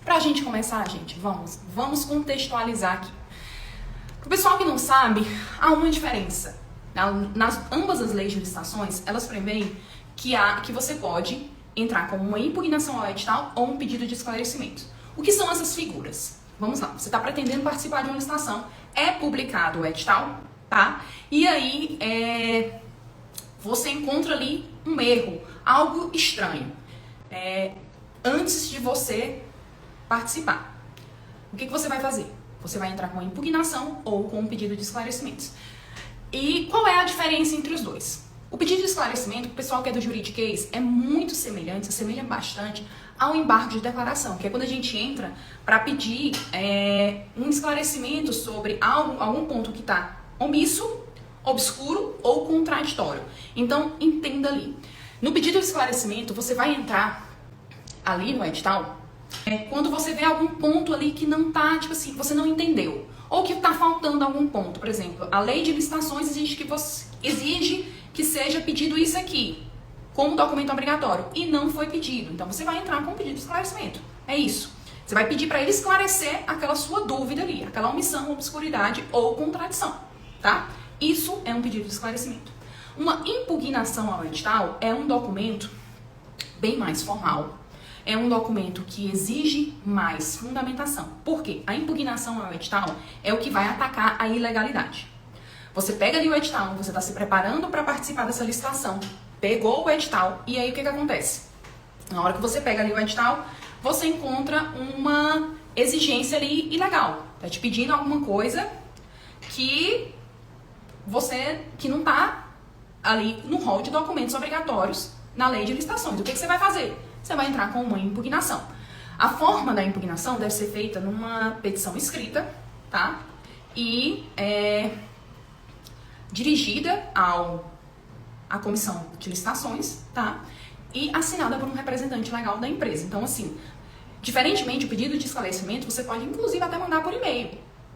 Pra gente começar, gente, vamos contextualizar aqui. Pro pessoal que não sabe, há uma diferença. Ambas as leis de licitações, elas prevêem que você pode entrar com uma impugnação ao edital ou um pedido de esclarecimento. O que são essas figuras? Vamos lá, você está pretendendo participar de uma licitação, é publicado o edital, tá? E aí, você encontra ali um erro, algo estranho, antes de você participar. O que você vai fazer? Você vai entrar com a impugnação ou com um pedido de esclarecimentos. E qual é a diferença entre os dois? O pedido de esclarecimento, o pessoal que é do juridiquês, é muito semelhante, se assemelha bastante ao embargo de declaração, que é quando a gente entra para pedir um esclarecimento sobre algum ponto que está omisso, obscuro ou contraditório. Então, entenda ali. No pedido de esclarecimento, você vai entrar ali no edital quando você vê algum ponto ali que não tá, tipo assim, você não entendeu. Ou que tá faltando algum ponto. Por exemplo, a lei de licitações exige que seja pedido isso aqui, como documento obrigatório, e não foi pedido. Então você vai entrar com um pedido de esclarecimento. É isso. Você vai pedir para ele esclarecer aquela sua dúvida ali, aquela omissão, obscuridade ou contradição, tá? Isso é um pedido de esclarecimento. Uma impugnação ao edital é um documento bem mais formal. É um documento que exige mais fundamentação. Por quê? A impugnação ao edital é o que vai atacar a ilegalidade. Você pega ali o edital, você está se preparando para participar dessa licitação, pegou o edital, e aí o que acontece? Na hora que você pega ali o edital, você encontra uma exigência ali ilegal. Está te pedindo alguma coisa que não está ali no rol de documentos obrigatórios na lei de licitações. O que você vai fazer? Você vai entrar com uma impugnação. A forma da impugnação deve ser feita numa petição escrita, tá? E dirigida à comissão de licitações, tá? E assinada por um representante legal da empresa. Então, assim, diferentemente do pedido de esclarecimento, você pode, inclusive, até mandar por e-mail,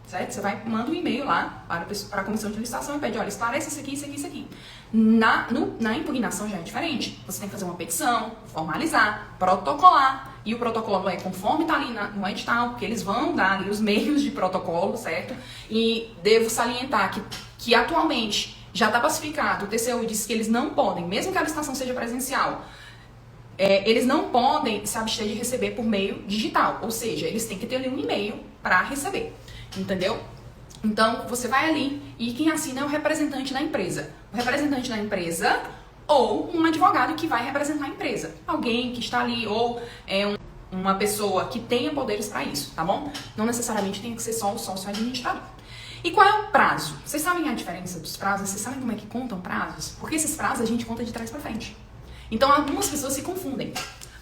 certo? Você manda um e-mail lá para a comissão de licitação e pede, olha, esclarece isso aqui, isso aqui, isso aqui. Na impugnação já é diferente. Você tem que fazer uma petição, formalizar, protocolar. E o protocolo é conforme está ali no edital, porque eles vão dar ali os meios de protocolo, certo? E devo salientar que atualmente já está pacificado, o TCU disse que eles não podem, mesmo que a licitação seja presencial, eles não podem se abster de receber por meio digital. Ou seja, eles têm que ter ali um e-mail para receber. Entendeu? Então, você vai ali e quem assina é o representante da empresa. O representante da empresa ou um advogado que vai representar a empresa. Alguém que está ali ou uma pessoa que tenha poderes para isso, tá bom? Não necessariamente tem que ser só o sócio administrador. E qual é o prazo? Vocês sabem a diferença dos prazos? Vocês sabem como é que contam prazos? Porque esses prazos a gente conta de trás para frente. Então, algumas pessoas se confundem.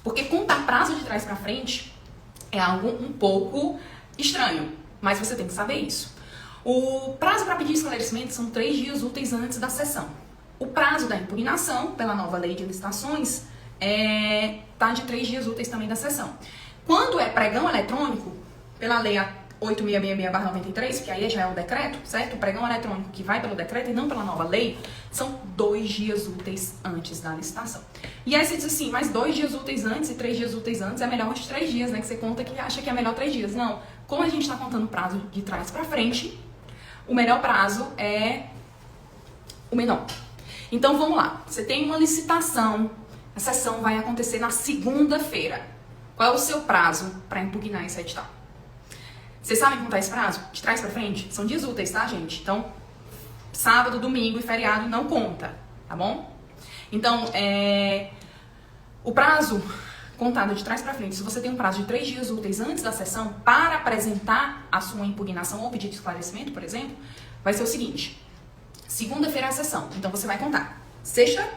Porque contar prazo de trás para frente é algo um pouco estranho. Mas você tem que saber isso. O prazo para pedir esclarecimento são 3 dias úteis antes da sessão. O prazo da impugnação, pela nova lei de licitações, está de 3 dias úteis também da sessão. Quando é pregão eletrônico, pela lei 8666/93, que aí já é o decreto, certo? O pregão eletrônico que vai pelo decreto e não pela nova lei, são 2 dias úteis antes da licitação. E aí você diz assim, mas 2 dias úteis antes e 3 dias úteis antes é melhor de 3 dias, né? Que você conta que acha que é melhor 3 dias. Não, como a gente está contando prazo de trás para frente, o melhor prazo é o menor. Então vamos lá, você tem uma licitação, a sessão vai acontecer na segunda-feira. Qual é o seu prazo para impugnar esse edital? Vocês sabem contar esse prazo? De trás para frente? São dias úteis, tá, gente? Então, sábado, domingo e feriado não conta, tá bom? Então, o prazo contado de trás para frente, se você tem um prazo de 3 dias úteis antes da sessão para apresentar a sua impugnação ou pedido de esclarecimento, por exemplo, vai ser o seguinte. Segunda-feira é a sessão, então você vai contar sexta,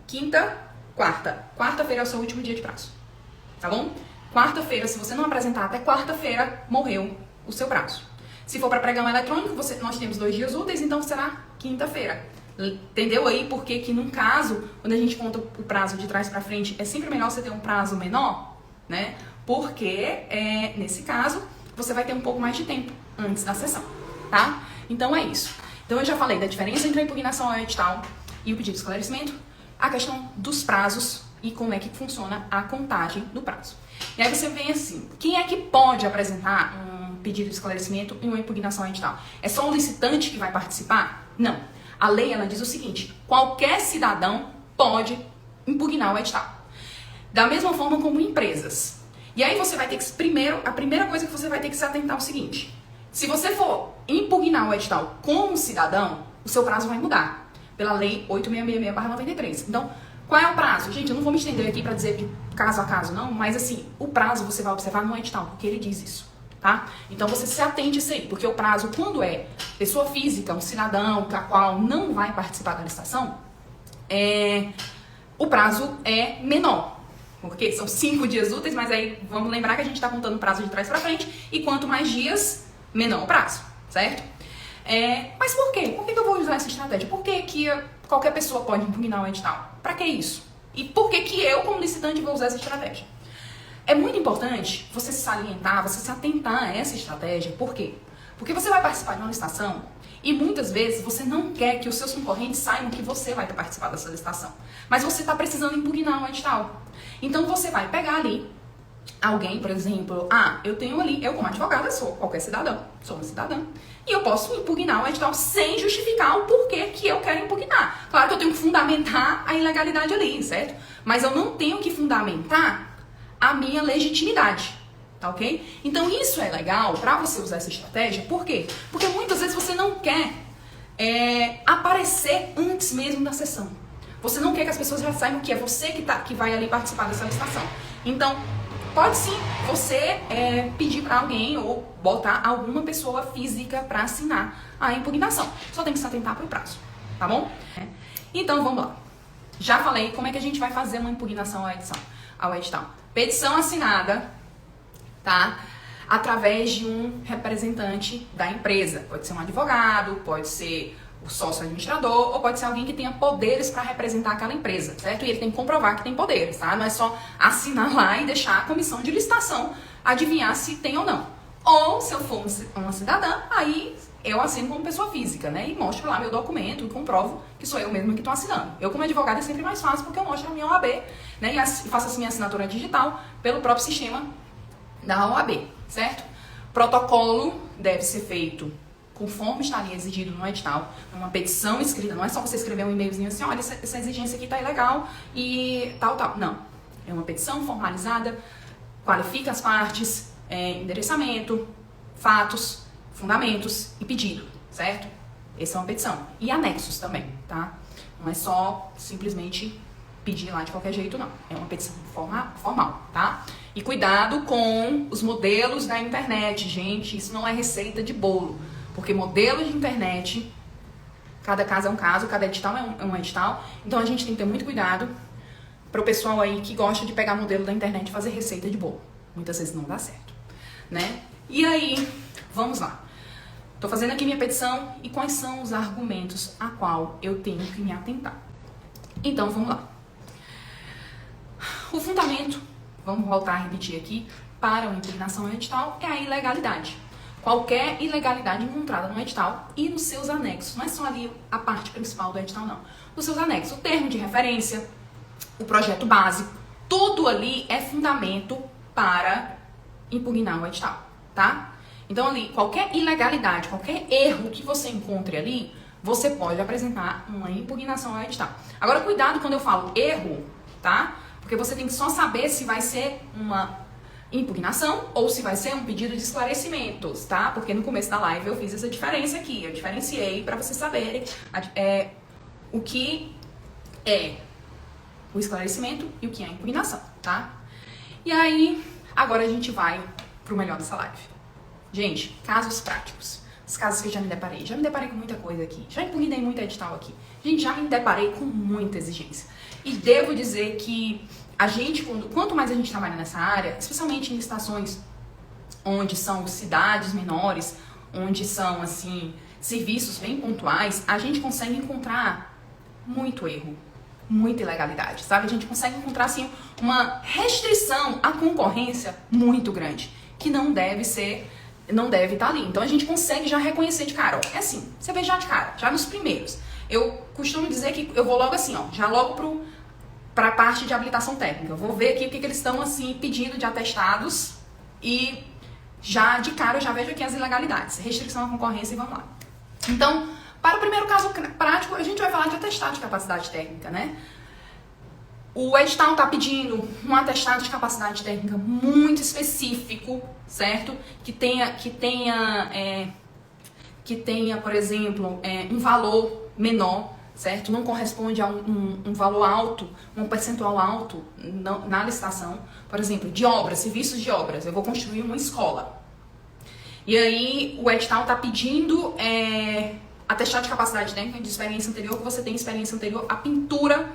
quinta, quarta. Quarta-feira é o seu último dia de prazo, tá bom? Quarta-feira, se você não apresentar até quarta-feira, morreu o seu prazo. Se for para pregão eletrônico, nós temos 2 dias úteis, então será quinta-feira. Entendeu aí por que num caso, quando a gente conta o prazo de trás para frente, é sempre melhor você ter um prazo menor, né? Porque, nesse caso, você vai ter um pouco mais de tempo antes da sessão, tá? Então é isso. Então eu já falei da diferença entre a impugnação ao edital e o pedido de esclarecimento, a questão dos prazos e como é que funciona a contagem do prazo. E aí você vem assim, quem é que pode apresentar um pedido de esclarecimento e uma impugnação ao edital? É só o licitante que vai participar? Não. A lei, ela diz o seguinte, qualquer cidadão pode impugnar o edital. Da mesma forma como empresas. E aí você vai ter que, a primeira coisa que você vai ter que se atentar é o seguinte, se você for impugnar o edital como cidadão, o seu prazo vai mudar, pela lei 8666/93. Então, qual é o prazo? Gente, eu não vou me estender aqui para dizer de caso a caso, não, mas assim, o prazo você vai observar no edital, porque ele diz isso, tá? Então você se atente a isso aí, porque o prazo, quando é pessoa física, um cidadão, a qual não vai participar da licitação, o prazo é menor, porque são 5 dias úteis, mas aí vamos lembrar que a gente está contando o prazo de trás para frente, e quanto mais dias, menor o prazo, certo? Mas por quê? Por que eu vou usar essa estratégia? Por que qualquer pessoa pode impugnar o edital? Para que isso? E por que eu, como licitante, vou usar essa estratégia? É muito importante você se salientar, você se atentar a essa estratégia. Por quê? Porque você vai participar de uma licitação e muitas vezes você não quer que os seus concorrentes saibam que você vai ter participado dessa licitação. Mas você está precisando impugnar o edital. Então você vai pegar ali alguém, por exemplo, eu tenho ali, eu como advogada sou qualquer cidadão, sou uma cidadã, e eu posso impugnar o edital sem justificar o porquê que eu quero impugnar. Claro que eu tenho que fundamentar a ilegalidade ali, certo? Mas eu não tenho que fundamentar a minha legitimidade, tá ok? Então isso é legal pra você usar essa estratégia, por quê? Porque muitas vezes você não quer aparecer antes mesmo da sessão. Você não quer que as pessoas já saibam que é você que vai ali participar dessa licitação. Então, pode sim você pedir para alguém ou botar alguma pessoa física para assinar a impugnação. Só tem que se atentar para o prazo, tá bom? Então vamos lá. Já falei como é que a gente vai fazer uma impugnação ao edital. Petição assinada, tá? Através de um representante da empresa. Pode ser um advogado, pode ser o sócio administrador, ou pode ser alguém que tenha poderes para representar aquela empresa, certo? E ele tem que comprovar que tem poderes, tá? Não é só assinar lá e deixar a comissão de licitação adivinhar se tem ou não. Ou, se eu for uma cidadã, aí eu assino como pessoa física, né? E mostro lá meu documento e comprovo que sou eu mesma que estou assinando. Eu, como advogada, é sempre mais fácil porque eu mostro a minha OAB, né? E faço assim minha assinatura digital pelo próprio sistema da OAB, certo? Protocolo deve ser feito conforme estaria exigido no edital, uma petição escrita, não é só você escrever um e-mailzinho assim, olha, essa exigência aqui tá ilegal e tal. Não, é uma petição formalizada, qualifica as partes, endereçamento, fatos, fundamentos e pedido, certo? Essa é uma petição. E anexos também, tá? Não é só simplesmente pedir lá de qualquer jeito, não. É uma petição formal, tá? E cuidado com os modelos da internet, gente, isso não é receita de bolo. Porque modelo de internet, cada caso é um caso, cada edital é um edital. Então a gente tem que ter muito cuidado para o pessoal aí que gosta de pegar modelo da internet e fazer receita de bolo. Muitas vezes não dá certo, né? E aí, vamos lá. Tô fazendo aqui minha petição e quais são os argumentos a qual eu tenho que me atentar. Então, vamos lá. O fundamento, vamos voltar a repetir aqui, para uma impugnação ao edital é a ilegalidade. Qualquer ilegalidade encontrada no edital e nos seus anexos. Não é só ali a parte principal do edital, não. Nos seus anexos, o termo de referência, o projeto básico, tudo ali é fundamento para impugnar o edital, tá? Então ali, qualquer ilegalidade, qualquer erro que você encontre ali, você pode apresentar uma impugnação ao edital. Agora, cuidado quando eu falo erro, tá? Porque você tem que só saber se vai ser uma impugnação ou se vai ser um pedido de esclarecimentos, tá? Porque no começo da live eu fiz essa diferença aqui, eu diferenciei para vocês saberem o que é o esclarecimento e o que é a impugnação, tá? E aí, agora a gente vai pro melhor dessa live. Gente, casos práticos. Os casos que eu já me deparei. Já me deparei com muita coisa aqui. Já impugnei muito edital aqui. Gente, já me deparei com muita exigência. E devo dizer que a gente, quanto mais a gente trabalha nessa área, especialmente em licitações onde são cidades menores, onde são, assim, serviços bem pontuais, a gente consegue encontrar muito erro, muita ilegalidade, sabe? A gente consegue encontrar, assim, uma restrição à concorrência muito grande, que não deve estar ali. Então a gente consegue já reconhecer de cara, ó, é assim, você vê já de cara, já nos primeiros. Eu costumo dizer que eu vou logo assim, ó, já logo para a parte de habilitação técnica. Eu vou ver aqui o que eles estão assim pedindo de atestados e já de cara eu já vejo aqui as ilegalidades, restrição à concorrência e vamos lá. Então, para o primeiro caso prático, a gente vai falar de atestado de capacidade técnica, né? O edital está pedindo um atestado de capacidade técnica muito específico, certo? Que tenha, por exemplo, um valor menor, certo? Não corresponde a um valor alto, um percentual alto na licitação. Por exemplo, de obras, serviços de obras. Eu vou construir uma escola. E aí o edital está pedindo atestado de capacidade técnica de experiência anterior, que você tem experiência anterior à pintura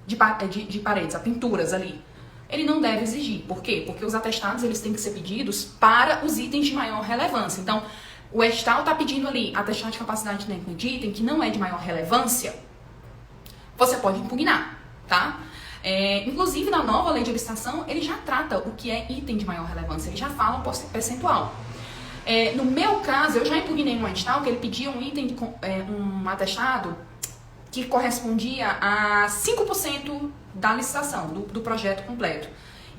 de paredes, a pinturas ali. Ele não deve exigir. Por quê? Porque os atestados eles têm que ser pedidos para os itens de maior relevância. Então, o edital está pedindo ali atestado de capacidade técnica de item que não é de maior relevância, você pode impugnar, tá? Inclusive, na nova lei de licitação, ele já trata o que é item de maior relevância, ele já fala um percentual. No meu caso, eu já impugnei um edital que ele pedia um item, um atestado que correspondia a 5% da licitação, do projeto completo.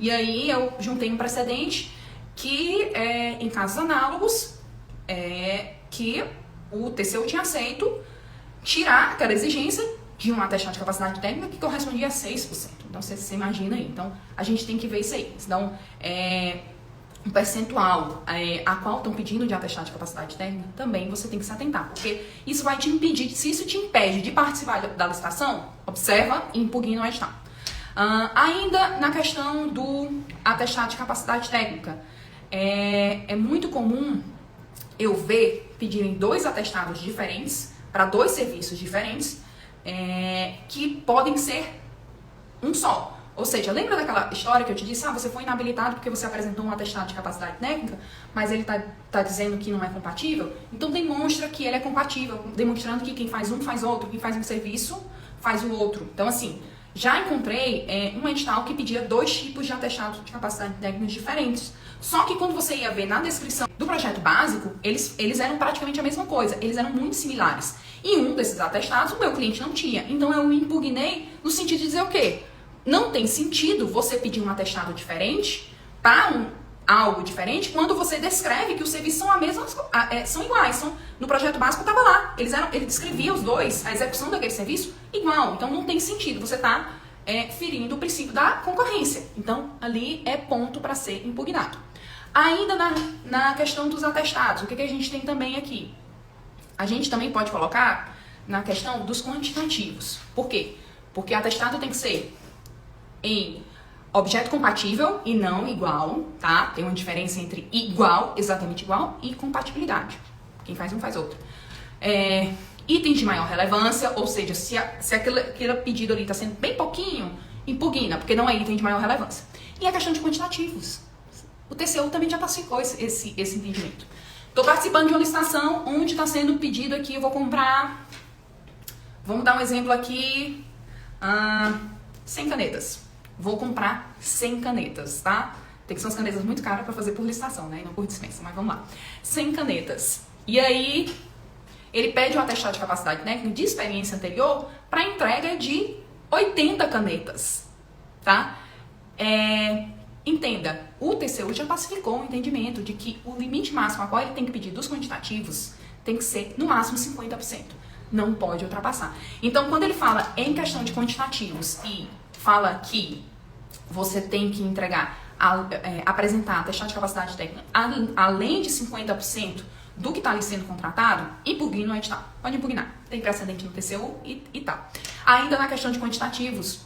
E aí eu juntei um precedente que, em casos análogos, que o TCU tinha aceito tirar aquela exigência de um atestado de capacidade técnica que correspondia a 6%. Então, você imagina aí. Então, a gente tem que ver isso aí. Então, um percentual a qual estão pedindo de atestado de capacidade técnica, também você tem que se atentar, porque isso vai te impedir, se isso te impede de participar da licitação, observa e impugna o edital. Ainda na questão do atestado de capacidade técnica, é muito comum eu ver pedirem 2 atestados diferentes para 2 serviços diferentes, que podem ser um só. Ou seja, lembra daquela história que eu te disse? Você foi inabilitado porque você apresentou um atestado de capacidade técnica, mas ele tá dizendo que não é compatível? Então demonstra que ele é compatível, demonstrando que quem faz um faz outro, quem faz um serviço faz o outro. Então assim, já encontrei um edital que pedia 2 tipos de atestado de capacidade técnica diferentes. Só que quando você ia ver na descrição do projeto básico, eles eram praticamente a mesma coisa, eles eram muito similares. E um desses atestados o meu cliente não tinha. Então eu impugnei no sentido de dizer o quê? Não tem sentido você pedir um atestado diferente para algo diferente quando você descreve que os serviços são são iguais. No projeto básico estava lá. Ele descrevia os dois, a execução daquele serviço igual. Então não tem sentido. Você está ferindo o princípio da concorrência. Então ali é ponto para ser impugnado. Ainda na questão dos atestados, o que a gente tem também aqui? A gente também pode colocar na questão dos quantitativos. Por quê? Porque atestado tem que ser em objeto compatível e não igual, tá? Tem uma diferença entre igual, exatamente igual, e compatibilidade. Quem faz um faz outro. Itens de maior relevância, ou seja, se aquele pedido ali está sendo bem pouquinho, impugna, porque não é item de maior relevância. E a questão de quantitativos. O TCU também já pacificou esse entendimento. Estou participando de uma licitação onde está sendo pedido aqui, eu vou comprar, vamos dar um exemplo aqui, 100 canetas. Vou comprar 100 canetas, tá? Tem que ser umas canetas muito caras para fazer por licitação, né? E não por dispensa, mas vamos lá. 100 canetas. E aí, ele pede um atestado de capacidade técnica de experiência anterior para entrega de 80 canetas, tá? Entenda, o TCU já pacificou o entendimento de que o limite máximo a qual ele tem que pedir dos quantitativos tem que ser, no máximo, 50%. Não pode ultrapassar. Então, quando ele fala em questão de quantitativos e fala que você tem que entregar, apresentar atestado de capacidade técnica além de 50% do que está ali sendo contratado, impugna o edital. Pode impugnar. Tem precedente no TCU e tal. Ainda na questão de quantitativos,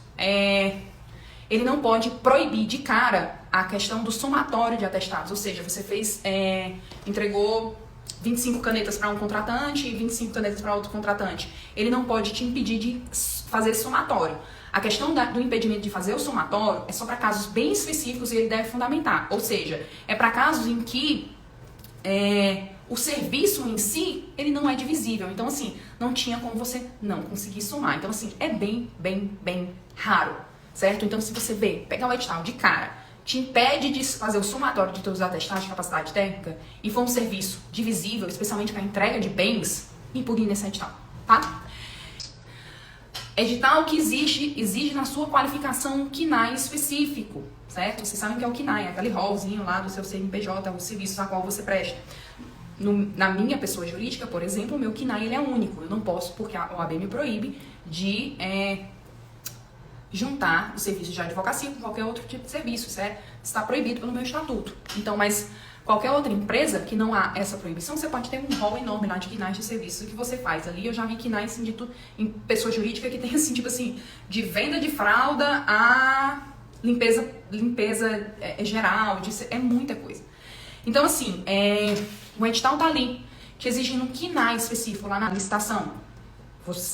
ele não pode proibir de cara a questão do somatório de atestados. Ou seja, você entregou 25 canetas para um contratante e 25 canetas para outro contratante. Ele não pode te impedir de fazer somatório. A questão do impedimento de fazer o somatório é só para casos bem específicos e ele deve fundamentar. Ou seja, é para casos em que o serviço em si, ele não é divisível. Então, assim, não tinha como você não conseguir somar. Então, assim, é bem, bem, bem raro, certo? Então, se você pegar o edital de cara, te impede de fazer o somatório de todos os atestados de capacidade técnica e for um serviço divisível, especialmente para entrega de bens, impugna esse edital, tá? Edital que exige na sua qualificação um KNAI específico, certo? Vocês sabem que é o KNAI, aquele rolzinho lá do seu CNPJ, o serviço a qual você presta. Na minha pessoa jurídica, por exemplo, o meu KNAI ele é único. Eu não posso, porque a OAB me proíbe de juntar o serviço de advocacia com qualquer outro tipo de serviço. Isso está proibido pelo meu estatuto. Então, mas qualquer outra empresa que não há essa proibição, você pode ter um rol enorme lá de KNAIs de serviço que você faz ali. Eu já vi KNAI assim, em pessoa jurídica que tem assim, tipo assim, de venda de fralda a limpeza geral, é muita coisa. Então, assim, o edital tá ali, te exigindo um KNAI específico lá na licitação.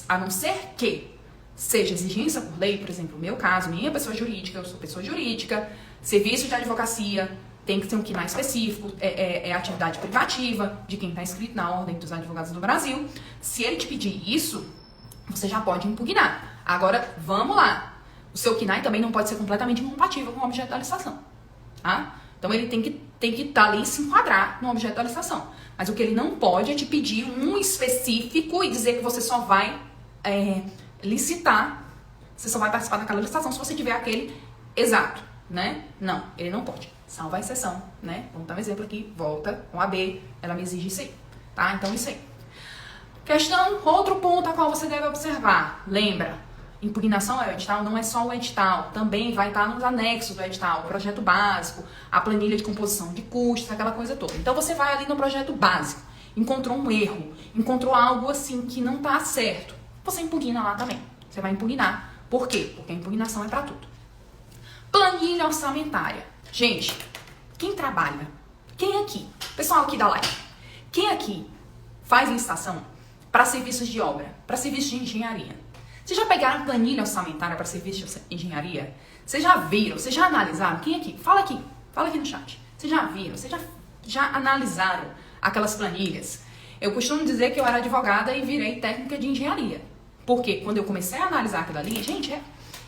A não ser que seja exigência por lei, por exemplo, no meu caso, minha pessoa jurídica, eu sou pessoa jurídica, serviço de advocacia, tem que ter um KNAI específico, atividade privativa de quem está inscrito na Ordem dos Advogados do Brasil. Se ele te pedir isso, você já pode impugnar. Agora, vamos lá. O seu KNAI também não pode ser completamente incompatível com o objeto da licitação, tá? Então, ele tem que estar ali e se enquadrar no objeto da licitação. Mas o que ele não pode é te pedir um específico e dizer que você só vai licitar, você só vai participar daquela licitação se você tiver aquele exato, né? Não, ele não pode. Salva a exceção, né? Vamos dar um exemplo aqui. Volta, OAB, ela me exige isso aí, tá? Então, isso aí. Outro ponto a qual você deve observar. Lembra, impugnação ao edital não é só o edital, também vai estar nos anexos do edital, o projeto básico, a planilha de composição de custos, aquela coisa toda. Então, você vai ali no projeto básico, encontrou um erro, encontrou algo assim que não está certo, você impugna lá também. Você vai impugnar. Por quê? Porque a impugnação é para tudo. Planilha orçamentária. Gente, quem trabalha? Quem aqui? Pessoal aqui da live. Quem aqui faz licitação para serviços de obra, para serviços de engenharia? Vocês já pegaram planilha orçamentária para serviços de engenharia? Vocês já viram? Vocês já analisaram? Quem aqui? Fala aqui no chat. Vocês já viram? Vocês já analisaram aquelas planilhas? Eu costumo dizer que eu era advogada e virei técnica de engenharia. Porque quando eu comecei a analisar aquilo ali, gente,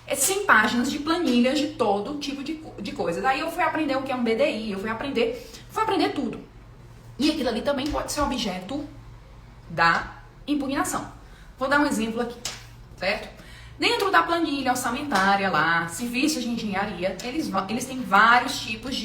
é 100 páginas de planilhas de todo tipo de coisa. Daí eu fui aprender o que é um BDI, fui aprender tudo. E aquilo ali também pode ser objeto da impugnação. Vou dar um exemplo aqui, certo? Dentro da planilha orçamentária lá, serviços de engenharia, eles têm vários tipos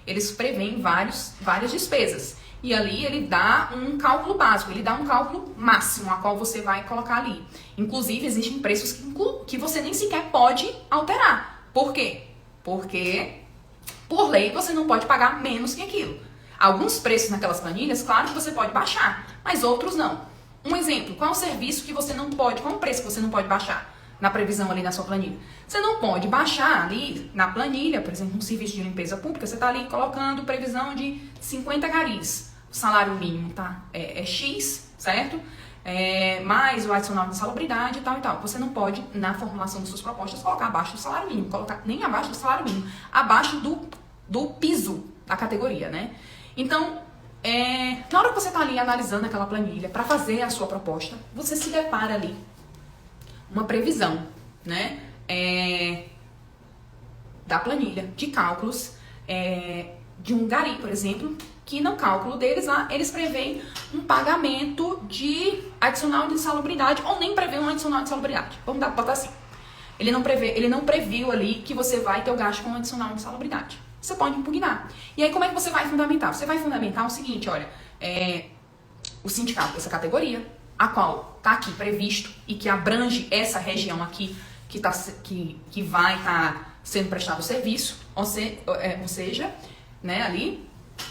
eles prevêem várias despesas. E ali ele dá um cálculo básico, ele dá um cálculo máximo, a qual você vai colocar ali. Inclusive, existem preços que você nem sequer pode alterar. Por quê? Porque, por lei, você não pode pagar menos que aquilo. Alguns preços naquelas planilhas, claro que você pode baixar, mas outros não. Um exemplo, qual é o serviço que você não pode, qual é o preço que você não pode baixar na previsão ali na sua planilha? Você não pode baixar ali na planilha, por exemplo, um serviço de limpeza pública, você está ali colocando previsão de 50 garis. O salário mínimo é X, certo? Mais o adicional de salubridade e tal e tal. Você não pode, na formulação das suas propostas, colocar abaixo do salário mínimo, colocar nem abaixo do salário mínimo, abaixo do piso da categoria, né? Então, na hora que você está ali analisando aquela planilha para fazer a sua proposta, você se depara ali uma previsão, né? Da planilha de cálculos de um gari, por exemplo, que no cálculo deles lá, eles preveem um pagamento de adicional de insalubridade, ou nem prevê um adicional de insalubridade. Vamos botar assim. Ele não previu ali que você vai ter o gasto com um adicional de insalubridade. Você pode impugnar. E aí, como é que você vai fundamentar? Você vai fundamentar o seguinte, olha, o sindicato dessa categoria, a qual está aqui previsto e que abrange essa região aqui que vai estar sendo prestado o serviço, ou seja, né, ali,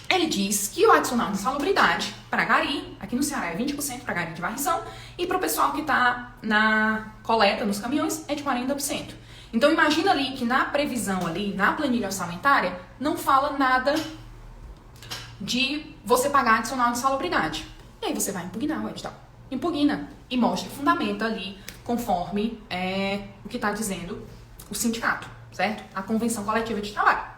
ele diz que o adicional de insalubridade para gari, aqui no Ceará é 20% para gari de varrição, e para o pessoal que está na coleta nos caminhões é de 40%. Então imagina ali que na previsão ali, na planilha orçamentária, não fala nada de você pagar adicional de insalubridade. E aí você vai impugnar o edital. Impugna e mostra, fundamenta ali conforme o que está dizendo o sindicato, certo? A convenção coletiva de trabalho.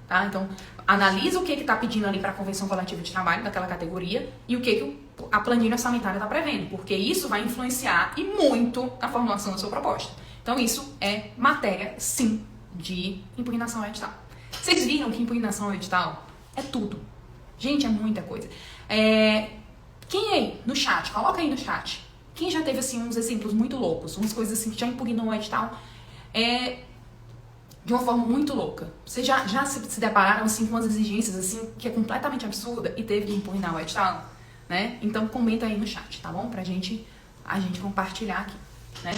Tá? Então, analisa o que está pedindo ali para a convenção coletiva de trabalho daquela categoria e o que a planilha orçamentária está prevendo, porque isso vai influenciar e muito na formulação da sua proposta. Então, isso é matéria, sim, de impugnação ao edital. Vocês viram que impugnação ao edital é tudo. Gente, é muita coisa. Quem aí no chat, coloca aí no chat, Quem já teve, assim, uns exemplos muito loucos, umas coisas assim que já impugnou o edital, de uma forma muito louca. Vocês já se depararam, assim, com umas exigências, assim, que é completamente absurda e teve que impugnar o edital, né? Então, comenta aí no chat, tá bom? Pra a gente compartilhar aqui, né?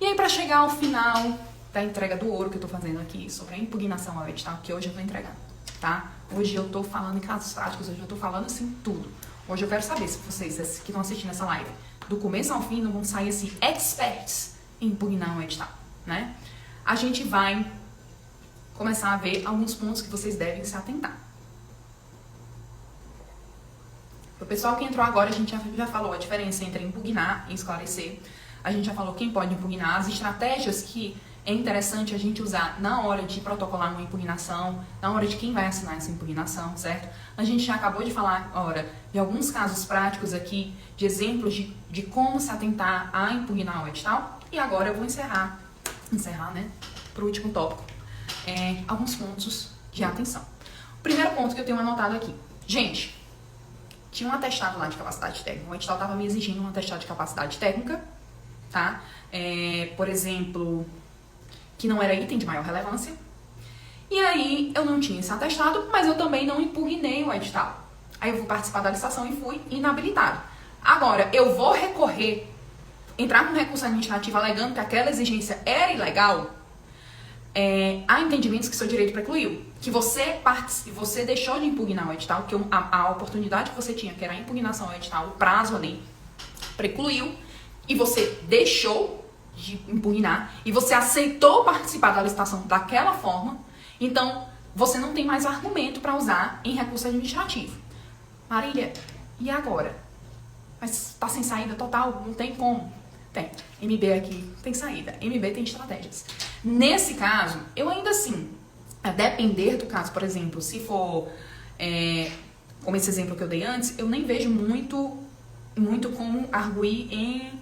E aí, pra chegar ao final da entrega do ouro que eu tô fazendo aqui, sobre a impugnação ao edital, que hoje eu tô entregando, tá? Hoje eu tô falando em casos práticos, hoje eu tô falando, assim, tudo. Hoje eu quero saber se vocês que estão assistindo essa live, do começo ao fim, não vão sair, assim, experts em impugnar o edital, né? A gente vai começar a ver alguns pontos que vocês devem se atentar. O pessoal que entrou agora, a gente já falou a diferença entre impugnar e esclarecer. A gente já falou quem pode impugnar, as estratégias que é interessante a gente usar na hora de protocolar uma impugnação, na hora de quem vai assinar essa impugnação, certo? A gente já acabou de falar agora de alguns casos práticos aqui, de exemplos de como se atentar a impugnar o edital. E agora eu vou encerrar, né, para o último tópico. Alguns pontos de atenção. O primeiro ponto que eu tenho anotado aqui. Gente, tinha um atestado lá de capacidade técnica. O edital estava me exigindo um atestado de capacidade técnica, tá? Por exemplo, que não era item de maior relevância. E aí, eu não tinha esse atestado, mas eu também não impugnei o edital. Aí eu vou participar da licitação e fui inabilitado. Agora, eu vou recorrer, entrar com recurso administrativo alegando que aquela exigência era ilegal. Há entendimentos que seu direito precluiu, que você deixou de impugnar o edital, que a oportunidade que você tinha, que era a impugnação ao edital, o prazo ali, precluiu, e você deixou de impugnar, e você aceitou participar da licitação daquela forma, então você não tem mais argumento para usar em recurso administrativo. Marília, e agora? Mas está sem saída total, não tem como. Tem. MB aqui tem saída. MB tem estratégias. Nesse caso, eu ainda assim, a depender do caso, por exemplo, se for, como esse exemplo que eu dei antes, eu nem vejo muito como arguir em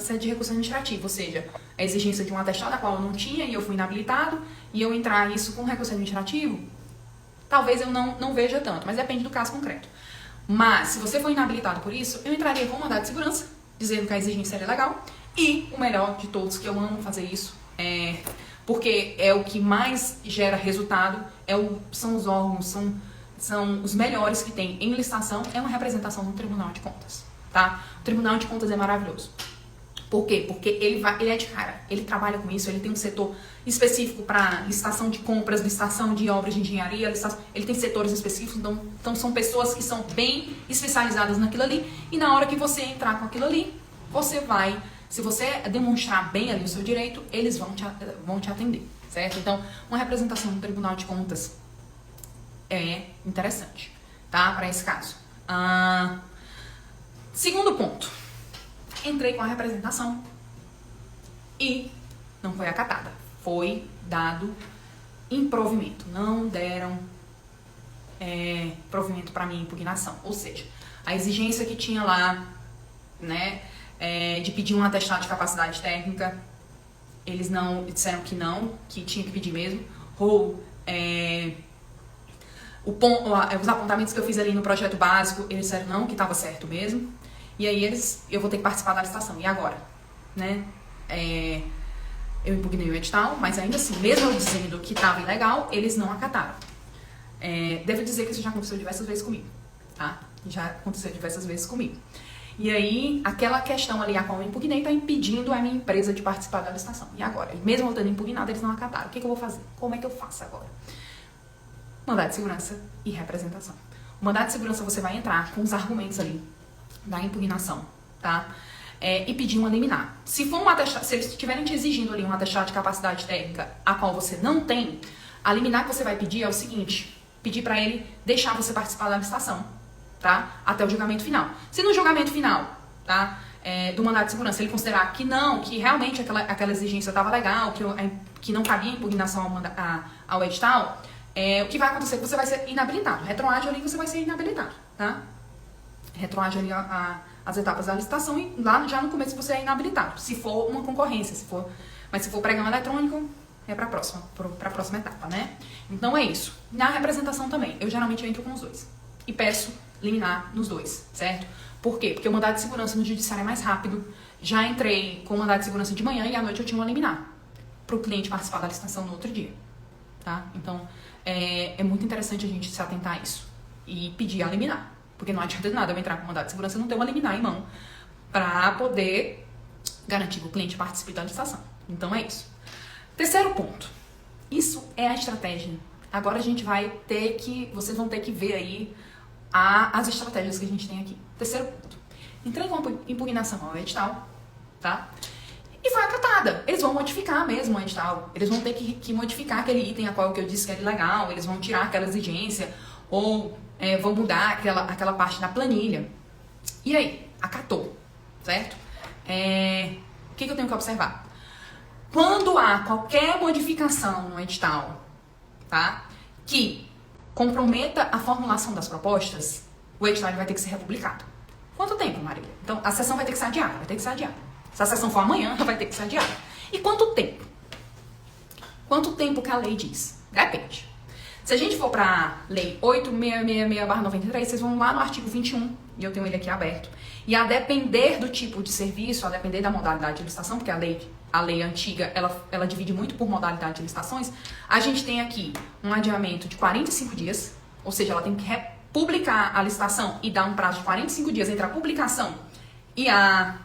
sede de recurso administrativo, ou seja, a exigência de um atestado a qual eu não tinha e eu fui inabilitado, e eu entrar isso com recurso administrativo, talvez eu não veja tanto, mas depende do caso concreto. Mas, se você for inabilitado por isso, eu entraria com mandado de segurança, dizendo que a exigência era legal, e o melhor de todos, que eu amo fazer isso, porque é o que mais gera resultado, são os órgãos, são os melhores que tem em licitação, é uma representação no Tribunal de Contas, tá? O Tribunal de Contas é maravilhoso. Por quê? Porque ele é de cara, ele trabalha com isso, ele tem um setor específico para licitação de compras, licitação de obras de engenharia, ele tem setores específicos, então são pessoas que são bem especializadas naquilo ali, e na hora que você entrar com aquilo ali, você vai, se você demonstrar bem ali o seu direito, eles vão te atender, certo? Então, uma representação no Tribunal de Contas é interessante, tá? Para esse caso. Segundo ponto. Entrei com a representação e não foi acatada. Foi dado improvimento. Não deram provimento para minha impugnação. Ou seja, a exigência que tinha lá, né, de pedir um atestado de capacidade técnica, eles não disseram que tinha que pedir mesmo. Ou os apontamentos que eu fiz ali no projeto básico, eles disseram não, que estava certo mesmo. E aí eu vou ter que participar da licitação. E agora? Né? Eu impugnei o edital, mas ainda assim, mesmo eu dizendo que estava ilegal, eles não acataram. Devo dizer que isso já aconteceu diversas vezes comigo. Tá? Já aconteceu diversas vezes comigo. E aí, aquela questão ali a qual eu impugnei está impedindo a minha empresa de participar da licitação. E agora? Mesmo eu tendo impugnado, eles não acataram. O que eu vou fazer? Como é que eu faço agora? Mandado de segurança e representação. O mandado de segurança você vai entrar com os argumentos ali da impugnação, tá? E pedir uma liminar. Se for um atestado, se eles estiverem te exigindo ali um atestado de capacidade técnica a qual você não tem, a liminar que você vai pedir é o seguinte: pedir para ele deixar você participar da licitação, tá? Até o julgamento final. Se no julgamento final, tá? Do mandado de segurança ele considerar que não, que realmente aquela exigência estava legal, que não cabia impugnação ao edital, o que vai acontecer é que você vai ser inabilitado. Retroage ali, você vai ser inabilitado, tá? Retroage ali as etapas da licitação e lá já no começo você é inabilitado. Se for uma concorrência, mas se for pregão eletrônico, é para a próxima etapa, né? Então é isso. Na representação também, eu geralmente entro com os dois. E peço liminar nos dois, certo? Por quê? Porque o mandado de segurança no judiciário é mais rápido. Já entrei com o mandado de segurança de manhã e à noite eu tinha uma liminar para o cliente participar da licitação no outro dia, tá? Então, é muito interessante a gente se atentar a isso e pedir a liminar, porque não adianta de nada eu entrar com o mandado de segurança e não ter uma liminar em mão para poder garantir que o cliente participe da licitação. Então, é isso. Terceiro ponto. Isso é a estratégia. Agora a gente vai ter que, vocês vão ter que ver aí as estratégias que a gente tem aqui. Terceiro ponto. Entrei com impugnação ao edital, tá? E foi acatada. Eles vão modificar mesmo o edital. Eles vão ter que modificar aquele item a qual que eu disse que era ilegal. Eles vão tirar aquela exigência ou vão mudar aquela parte da planilha. E aí? Acatou, certo? O que eu tenho que observar? Quando há qualquer modificação no edital, tá? Que comprometa a formulação das propostas, o edital vai ter que ser republicado. Quanto tempo, Marília? Então, a sessão vai ter que ser adiada, vai ter que ser adiada. Se a sessão for amanhã, vai ter que ser adiada. E quanto tempo? Quanto tempo que a lei diz? Depende. Se a gente for para a lei 8666/93, vocês vão lá no artigo 21, e eu tenho ele aqui aberto. E a depender do tipo de serviço, a depender da modalidade de licitação, porque a lei antiga, ela divide muito por modalidade de licitações, a gente tem aqui um adiamento de 45 dias, ou seja, ela tem que republicar a licitação e dar um prazo de 45 dias entre a publicação e a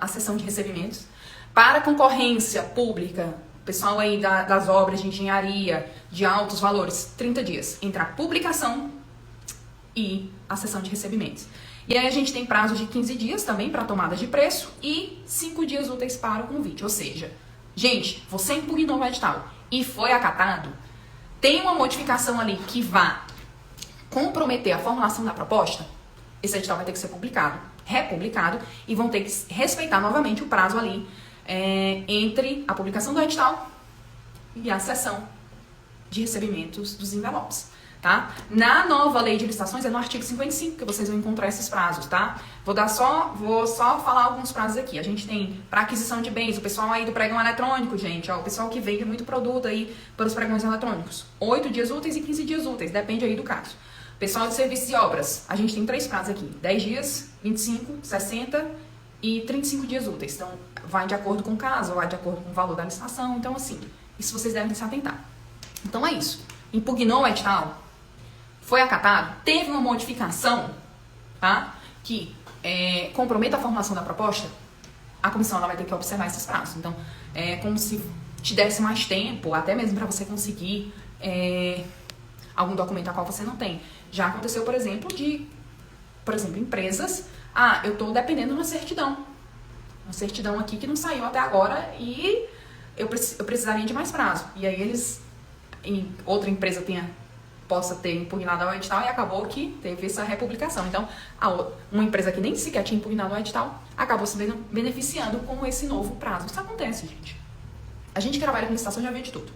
sessão de recebimentos. Para concorrência pública, pessoal aí das obras de engenharia de altos valores, 30 dias entre a publicação e a sessão de recebimentos. E aí a gente tem prazo de 15 dias também para tomada de preço e 5 dias úteis para o convite. Ou seja, gente, você impugnou o edital e foi acatado, tem uma modificação ali que vá comprometer a formulação da proposta, esse edital vai ter que ser publicado, republicado, e vão ter que respeitar novamente o prazo ali entre a publicação do edital e a sessão de recebimentos dos envelopes, tá? Na nova lei de licitações é no artigo 55 que vocês vão encontrar esses prazos, tá? Vou só falar alguns prazos aqui. A gente tem para aquisição de bens, o pessoal aí do pregão eletrônico, gente, ó, o pessoal que vende muito produto aí pelos pregões eletrônicos, 8 dias úteis e 15 dias úteis, depende aí do caso. Pessoal de serviços e obras, a gente tem 3 prazos aqui, 10 dias, 25, 60 e 35 dias úteis. Então, vai de acordo com o caso, vai de acordo com o valor da licitação. Então, assim, isso vocês devem se atentar. Então, é isso. Impugnou o edital, foi acatado, teve uma modificação, tá? Que comprometa a formulação da proposta, a comissão ela vai ter que observar esses prazos. Então, é como se te desse mais tempo, até mesmo para você conseguir algum documento a qual você não tem. Já aconteceu, por exemplo, empresas, eu estou dependendo de uma certidão aqui que não saiu até agora e eu precisaria de mais prazo. E aí outra empresa possa ter impugnado o edital e acabou que teve essa republicação. Então, uma empresa que nem sequer tinha impugnado o edital acabou se beneficiando com esse novo prazo. Isso acontece, gente. A gente que trabalha com licitação já vê de tudo.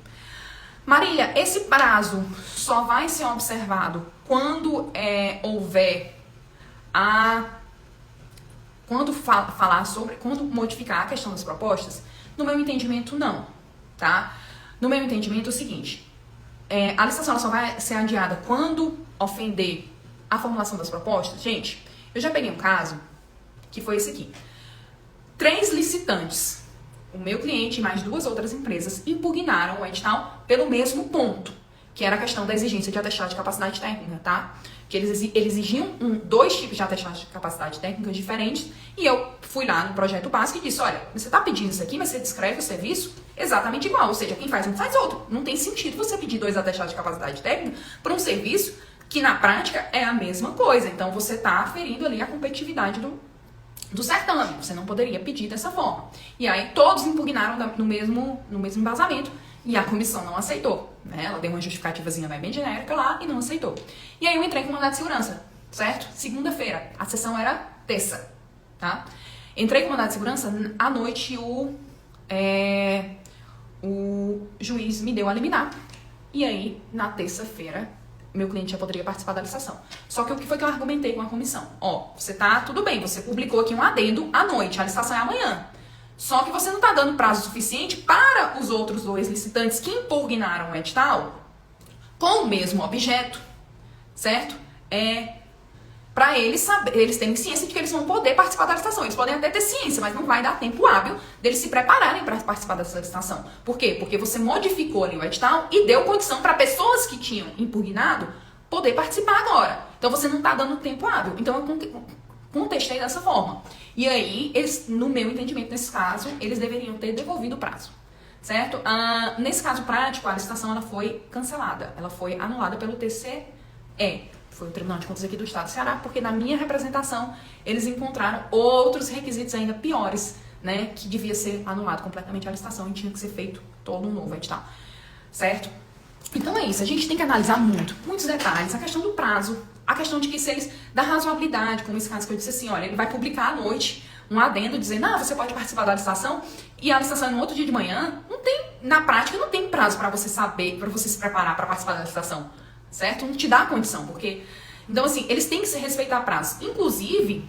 Marília, esse prazo só vai ser observado quando houver quando modificar a questão das propostas? No meu entendimento, não, tá? No meu entendimento, é o seguinte, a licitação ela só vai ser adiada quando ofender a formulação das propostas. Gente, eu já peguei um caso que foi esse aqui. 3 licitantes, o meu cliente e mais 2 outras empresas, impugnaram o edital pelo mesmo ponto, que era a questão da exigência de atestado de capacidade técnica, tá? Que eles exigiam 2 tipos de atestado de capacidade técnica diferentes, e eu fui lá no projeto básico e disse, olha, você está pedindo isso aqui, mas você descreve o serviço exatamente igual, ou seja, quem faz um faz outro. Não tem sentido você pedir 2 atestados de capacidade técnica para um serviço que na prática é a mesma coisa. Então você está aferindo ali a competitividade do certame. Você não poderia pedir dessa forma. E aí todos impugnaram no mesmo embasamento e a comissão não aceitou, né? Ela deu uma justificativazinha bem genérica lá e não aceitou. E aí eu entrei com mandado de segurança, certo? Segunda-feira. A sessão era terça, tá? Entrei com mandado de segurança, à noite o juiz me deu a liminar. E aí, na terça-feira, meu cliente já poderia participar da licitação. Só que o que foi que eu argumentei com a comissão? Você tá tudo bem, você publicou aqui um adendo à noite, a licitação é amanhã. Só que você não tá dando prazo suficiente para os outros 2 licitantes que impugnaram o edital com o mesmo objeto, certo? para eles saber, eles terem ciência de que eles vão poder participar da licitação. Eles podem até ter ciência, mas não vai dar tempo hábil deles se prepararem para participar dessa licitação. Por quê? Porque você modificou ali o edital e deu condição para pessoas que tinham impugnado poder participar agora. Então você não está dando tempo hábil. Então eu contestei dessa forma. E aí, eles, no meu entendimento, nesse caso, eles deveriam ter devolvido o prazo. Certo? Nesse caso prático, a licitação ela foi cancelada. Ela foi anulada pelo TCE. Foi o Tribunal de Contas aqui do Estado do Ceará, porque na minha representação eles encontraram outros requisitos ainda piores, né? Que devia ser anulado completamente a licitação e tinha que ser feito todo um novo edital. Certo? Então é isso, a gente tem que analisar muitos detalhes, a questão do prazo, a questão de que se eles, da razoabilidade, como esse caso que eu disse assim, olha, ele vai publicar à noite um adendo dizendo, você pode participar da licitação, e a licitação é no outro dia de manhã, não tem, na prática não tem prazo para você saber, para você se preparar para participar da licitação, certo? Não te dá condição, porque, então assim, eles têm que se respeitar prazo, inclusive,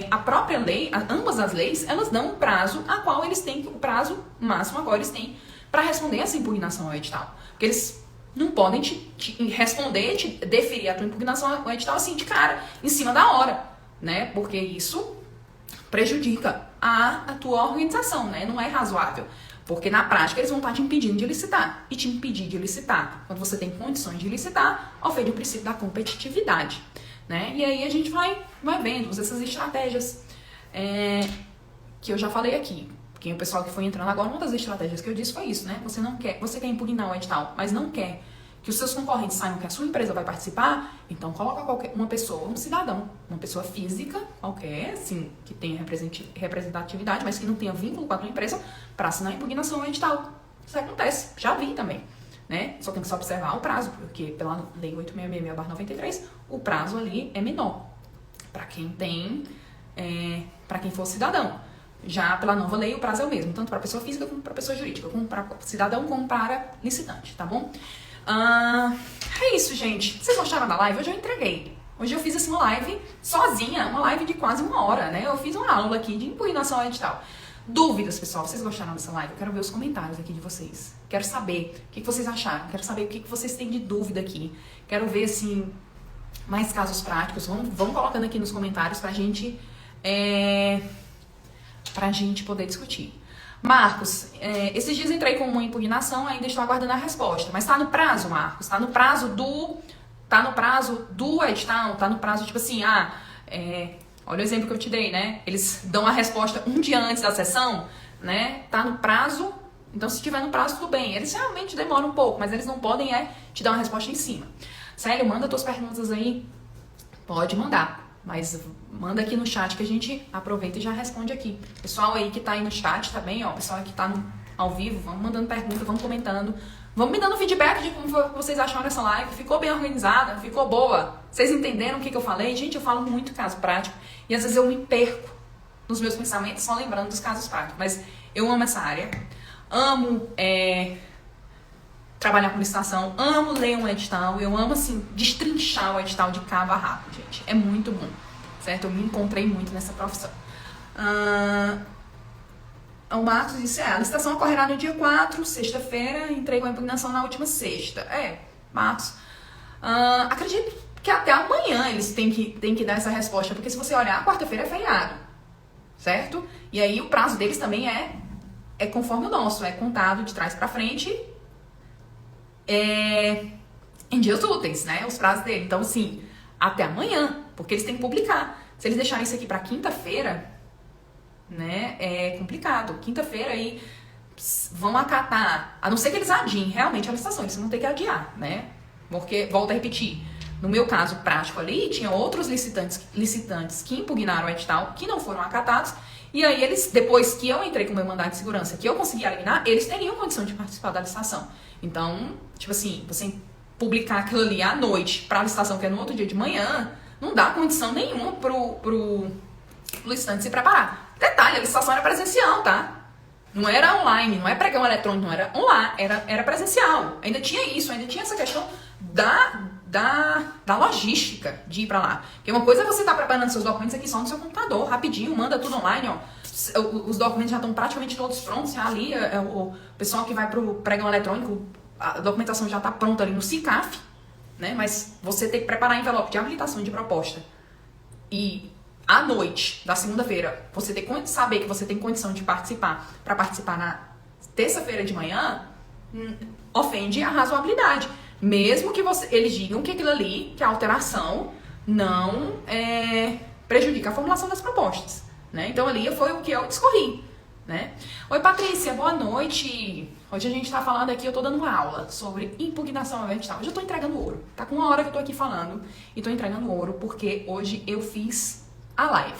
a própria lei, ambas as leis, elas dão um prazo a qual eles têm, o prazo máximo agora eles têm para responder essa impugnação ao edital. Porque eles não podem te responder, te deferir a tua impugnação ao edital assim de cara, em cima da hora, né? Porque isso prejudica a tua organização, né? Não é razoável. Porque na prática eles vão estar te impedindo de licitar. E te impedir de licitar, quando você tem condições de licitar, ofende o princípio da competitividade, né? E aí a gente vai vendo essas estratégias que eu já falei aqui. Porque o pessoal que foi entrando agora, uma das estratégias que eu disse foi isso, né? Você quer impugnar o edital, mas não quer que os seus concorrentes saibam que a sua empresa vai participar, então coloca uma pessoa, um cidadão, uma pessoa física, qualquer, assim, que tenha representatividade, mas que não tenha vínculo com a tua empresa, para assinar a impugnação ao edital. Isso acontece, já vi também, né? Só tem que observar o prazo, porque pela Lei 8666/93, o prazo ali é menor, para quem tem, para quem for cidadão. Já pela nova lei, o prazo é o mesmo, tanto para pessoa física como para pessoa jurídica, como para cidadão, como para licitante, tá bom? É isso, gente. Vocês gostaram da live? Hoje eu entreguei. Hoje eu fiz assim, uma live sozinha, uma live de quase 1 hora, né? Eu fiz uma aula aqui de impugnação ao edital. Dúvidas, pessoal? Vocês gostaram dessa live? Eu quero ver os comentários aqui de vocês. Quero saber o que vocês acharam. Quero saber o que vocês têm de dúvida aqui. Quero ver, assim, mais casos práticos. Vão colocando aqui nos comentários pra gente poder discutir. Marcos, esses dias entrei com uma impugnação, ainda estou aguardando a resposta. Mas está no prazo, Marcos? Está no prazo do edital? Está no prazo, tipo assim, olha o exemplo que eu te dei, né? Eles dão a resposta um dia antes da sessão, né? Tá no prazo, então se tiver no prazo, tudo bem. Eles realmente demoram um pouco, mas eles não podem te dar uma resposta em cima. Célio, manda tuas perguntas aí. Pode mandar. Mas manda aqui no chat que a gente aproveita e já responde aqui. Pessoal aí que tá aí no chat também, pessoal que tá ao vivo, vamos mandando pergunta, vamos comentando. Vamos me dando feedback de como vocês acharam essa live. Ficou bem organizada? Ficou boa? Vocês entenderam o que eu falei? Gente, eu falo muito caso prático e às vezes eu me perco nos meus pensamentos só lembrando dos casos práticos. Mas eu amo essa área, amo trabalhar com licitação, amo ler um edital, eu amo, assim, destrinchar o edital de cabo a rabo, gente. É muito bom, certo? Eu me encontrei muito nessa profissão. O Marcos disse, a licitação ocorrerá no dia 4, sexta-feira, entrego a impugnação na última sexta. Marcos, acredito que até amanhã eles têm que dar essa resposta, porque se você olhar, quarta-feira é feriado, certo? E aí o prazo deles também é conforme o nosso, é contado de trás para frente, em dias úteis, né? Os prazos dele. Então, assim, até amanhã, porque eles têm que publicar. Se eles deixarem isso aqui para quinta-feira, né? É complicado. Quinta-feira aí vão acatar, a não ser que eles adiem realmente a licitação, eles vão ter que adiar, né? Porque, volto a repetir, no meu caso prático ali, tinha outros licitantes que impugnaram o edital, que não foram acatados, e aí eles, depois que eu entrei com o meu mandado de segurança, que eu consegui eliminar, eles teriam condição de participar da licitação. Então, tipo assim, você publicar aquilo ali à noite para a licitação, que é no outro dia de manhã, não dá condição nenhuma pro licitante se preparar. Detalhe, a licitação era presencial, tá? Não era online, não é pregão eletrônico, não era online, era presencial. Ainda tinha isso, ainda tinha essa questão da logística de ir pra lá. Porque uma coisa é você estar preparando seus documentos aqui só no seu computador, rapidinho, manda tudo online, os documentos já estão praticamente todos prontos, ali o pessoal que vai pro pregão eletrônico, a documentação já está pronta ali no CICAF, né? Mas você tem que preparar envelope de habilitação de proposta, e à noite da segunda-feira você saber que você tem condição de participar para participar na terça-feira de manhã, ofende a razoabilidade. Mesmo que eles digam que aquilo ali, que a alteração não prejudica a formulação das propostas, né? Então ali foi o que eu discorri, né? Oi, Patrícia, boa noite. Hoje a gente tá falando aqui, eu tô dando uma aula sobre impugnação ambiental. Hoje eu tô entregando ouro. Tá com uma hora que eu tô aqui falando e tô entregando ouro porque hoje eu fiz a live.